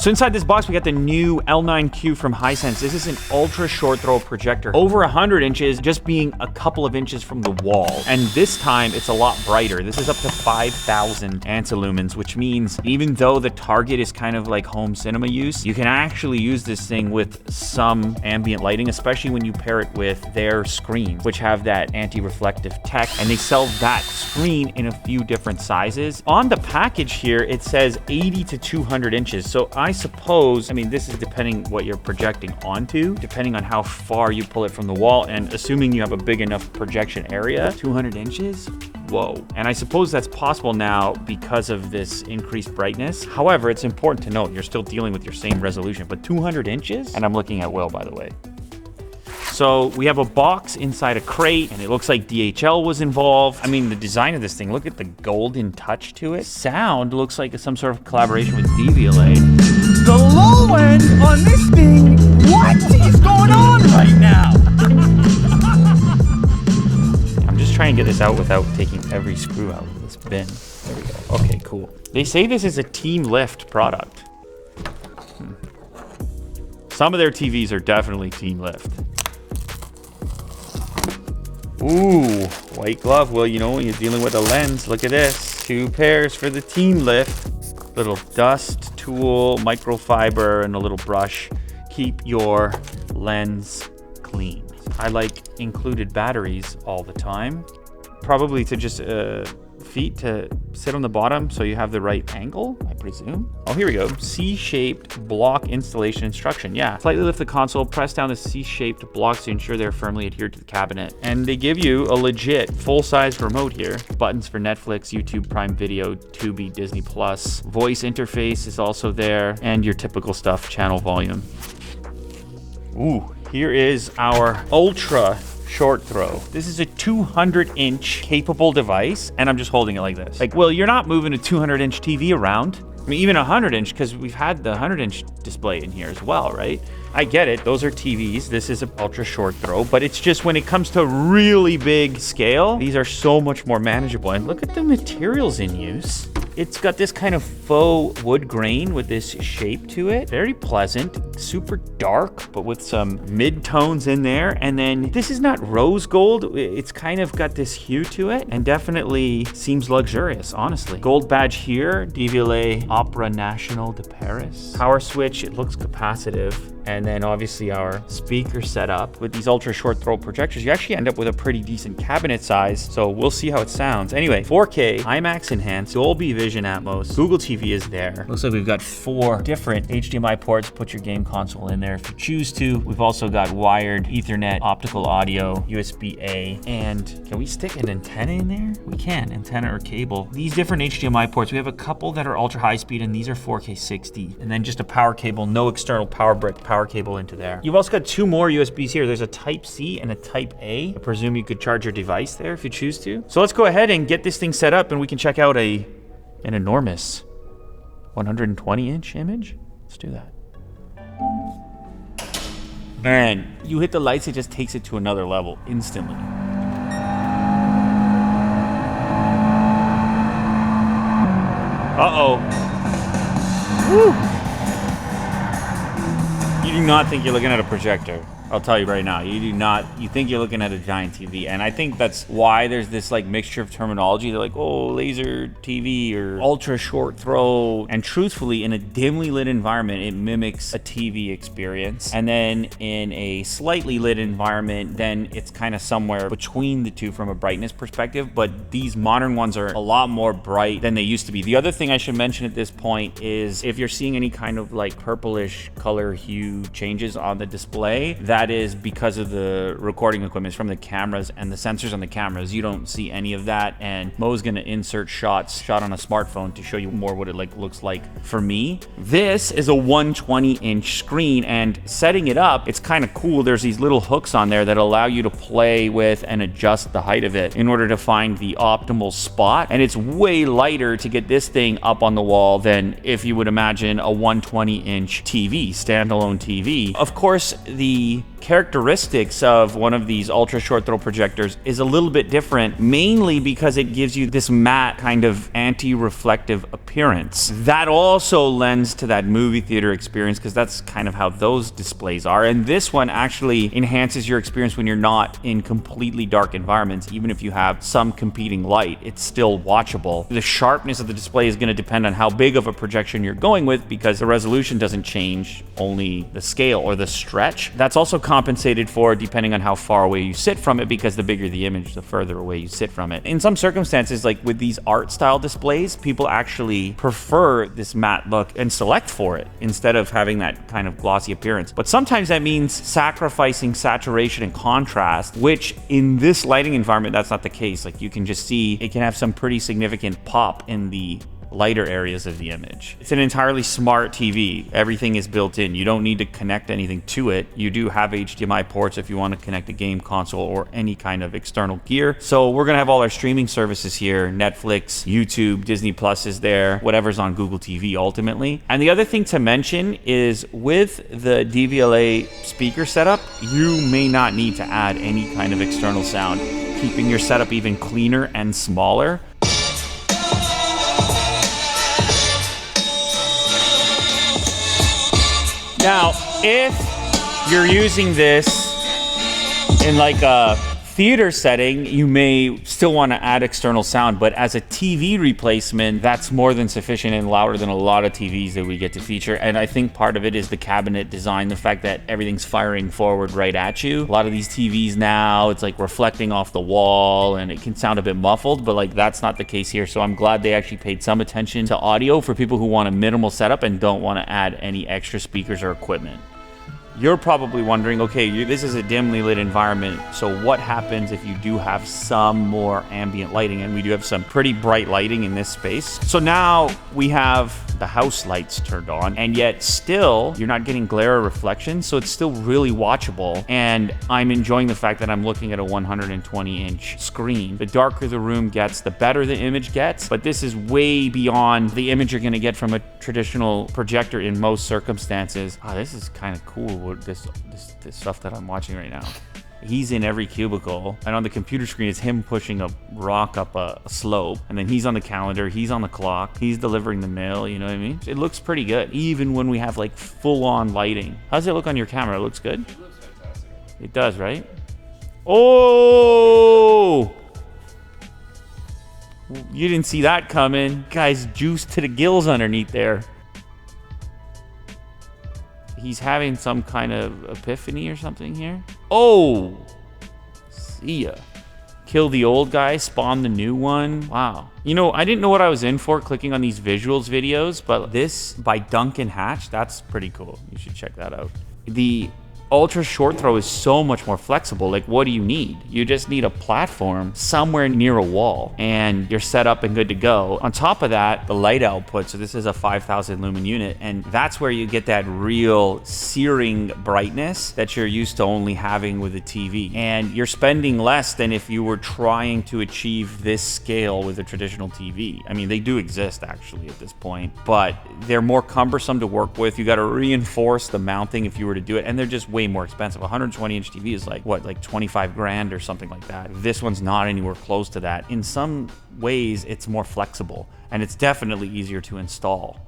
So inside this box, we got the new L9Q from Hisense. This is an ultra short throw projector, over 100 inches, just being a couple of inches from the wall. And this time it's a lot brighter. This is up to 5,000 ANSI Lumens, which means even though the target is kind of like home cinema use, you can actually use this thing with some ambient lighting, especially when you pair it with their screens, which have that anti-reflective tech. And they sell that screen in a few different sizes. On the package here, it says 80 to 200 inches. So I suppose, I mean, this is depending what you're projecting onto, depending on how far you pull it from the wall, and assuming you have a big enough projection area. 200 inches? Whoa. And I suppose that's possible now because of this increased brightness. However, it's important to note you're still dealing with your same resolution, but 200 inches? And I'm looking at Will, by the way. So we have a box inside a crate, and it looks like DHL was involved. I mean, the design of this thing, look at the golden touch to it. Sound looks like some sort of collaboration with Devialet. The low end on this thing, what is going on right now? I'm just trying to get this out without taking every screw out of this bin. There we go. Okay, cool. They say this is a Team Lift product. Some of their TVs are definitely Team Lift. Ooh, white glove. Well, you know, when you're dealing with a lens, look at this. 2 pairs for the Team Lift. Little dust tool, microfiber, and a little brush. Keep your lens clean. I like included batteries all the time. Probably to just feet to sit on the bottom so you have the right angle, I presume. Oh, here we go. C-shaped block installation instruction. Yeah. Slightly lift the console, press down the C-shaped blocks to ensure they're firmly adhered to the cabinet. And they give you a legit full-size remote here. Buttons for Netflix, YouTube, Prime Video, Tubi, Disney+. Voice interface is also there. And your typical stuff, channel volume. Ooh, here is our ultra short throw. This is a 200-inch capable device, and I'm just holding it like this. Like, well, you're not moving a 200-inch TV around. I mean, even a 100-inch, because we've had the 100-inch display in here as well, right? I get it. Those are TVs. This is an ultra short throw, but it's just when it comes to really big scale, these are so much more manageable. And look at the materials in use. It's got this kind of faux wood grain with this shape to it. Very pleasant, super dark, but with some mid-tones in there. And then this is not rose gold. It's kind of got this hue to it and definitely seems luxurious, honestly. Gold badge here, Devialet Opera National de Paris. Power switch, it looks capacitive. And then obviously our speaker setup. With these ultra short throw projectors, you actually end up with a pretty decent cabinet size. So we'll see how it sounds. Anyway, 4K, IMAX enhanced, Dolby Vision Atmos, Google TV is there. Looks like we've got 4 different HDMI ports. Put your game console in there if you choose to. We've also got wired Ethernet, optical audio, USB-A, and can we stick an antenna in there? We can, antenna or cable. These different HDMI ports, we have a couple that are ultra high speed, and these are 4K 60. And then just a power cable, no external power brick, power cable into there. You've also got 2 more USBs here. There's a Type-C and a Type-A. I presume you could charge your device there if you choose to. So let's go ahead and get this thing set up, and we can check out an enormous 120-inch image. Let's do that. Man, you hit the lights, it just takes it to another level instantly. Uh-oh. Woo! You do not think you're looking at a projector. I'll tell you right now, you do not, you think you're looking at a giant TV. And I think that's why there's this like mixture of terminology. They're like, oh, laser TV or ultra short throw. And truthfully, in a dimly lit environment, it mimics a TV experience. And then in a slightly lit environment, then it's kind of somewhere between the two from a brightness perspective. But these modern ones are a lot more bright than they used to be. The other thing I should mention at this point is if you're seeing any kind of like purplish color hue changes on the display, that is because of the recording equipment from the cameras and the sensors on the cameras. You don't see any of that, and Mo's gonna insert shots shot on a smartphone to show you more what it looks like for me. This is a 120-inch screen, and setting it up, it's kind of cool. There's these little hooks on there that allow you to play with and adjust the height of it in order to find the optimal spot, and it's way lighter to get this thing up on the wall than if you would imagine a 120-inch TV, standalone TV. Of course, the characteristics of one of these ultra short throw projectors is a little bit different, mainly because it gives you this matte kind of anti-reflective appearance. That also lends to that movie theater experience, because that's kind of how those displays are. And this one actually enhances your experience when you're not in completely dark environments. Even if you have some competing light, it's still watchable. The sharpness of the display is going to depend on how big of a projection you're going with, because the resolution doesn't change, only the scale or the stretch. That's also compensated for depending on how far away you sit from it, because the bigger the image, the further away you sit from it. In some circumstances, like with these art style displays, people actually prefer this matte look and select for it instead of having that kind of glossy appearance. But sometimes that means sacrificing saturation and contrast, which in this lighting environment, that's not the case. Like, you can just see it can have some pretty significant pop in the lighter areas of the image. It's an entirely smart TV. Everything is built in. You don't need to connect anything to it. You do have HDMI ports if you want to connect a game console or any kind of external gear. So we're gonna have all our streaming services here: Netflix, YouTube, Disney Plus is there, whatever's on Google TV ultimately. And the other thing to mention is, with the Devialet speaker setup, you may not need to add any kind of external sound, keeping your setup even cleaner and smaller. Now, if you're using this in like a theater setting, you may still want to add external sound, but as a TV replacement, that's more than sufficient and louder than a lot of TVs that we get to feature. And I think part of it is the cabinet design, the fact that everything's firing forward right at you. A lot of these TVs now, it's like reflecting off the wall and it can sound a bit muffled, but like that's not the case here. So I'm glad they actually paid some attention to audio for people who want a minimal setup and don't want to add any extra speakers or equipment. You're probably wondering, okay, this is a dimly lit environment, so what happens if you do have some more ambient lighting? And we do have some pretty bright lighting in this space. So now we have the house lights turned on, and yet still you're not getting glare or reflection, so it's still really watchable. And I'm enjoying the fact that I'm looking at a 120-inch screen. The darker the room gets, the better the image gets, but this is way beyond the image you're gonna get from a traditional projector in most circumstances. Oh, this is kind of cool. This stuff that I'm watching right now. He's in every cubicle, and on the computer screen it's him pushing a rock up a slope, and then he's on the calendar, he's on the clock, he's delivering the mail, you know what I mean? It looks pretty good, even when we have like full-on lighting. How does it look on your camera? It looks good? It looks fantastic. It does, right? Oh! You didn't see that coming. Guy's juiced to the gills underneath there. He's having some kind of epiphany or something here. Oh! See ya. Kill the old guy, spawn the new one. Wow. You know, I didn't know what I was in for clicking on these visuals videos, but this by Duncan Hatch, that's pretty cool. You should check that out. The ultra short throw is so much more flexible. Like, what do you need? You just need a platform somewhere near a wall and you're set up and good to go. On top of that, the light output, so this is a 5,000 lumen unit, and that's where you get that real searing brightness that you're used to only having with a TV. And you're spending less than if you were trying to achieve this scale with a traditional TV. I mean, they do exist actually at this point, but they're more cumbersome to work with. You got to reinforce the mounting if you were to do it, and they're just way more expensive. 120-inch TV is like, what, like 25 grand or something like that. This one's not anywhere close to that. In some ways, it's more flexible, and it's definitely easier to install.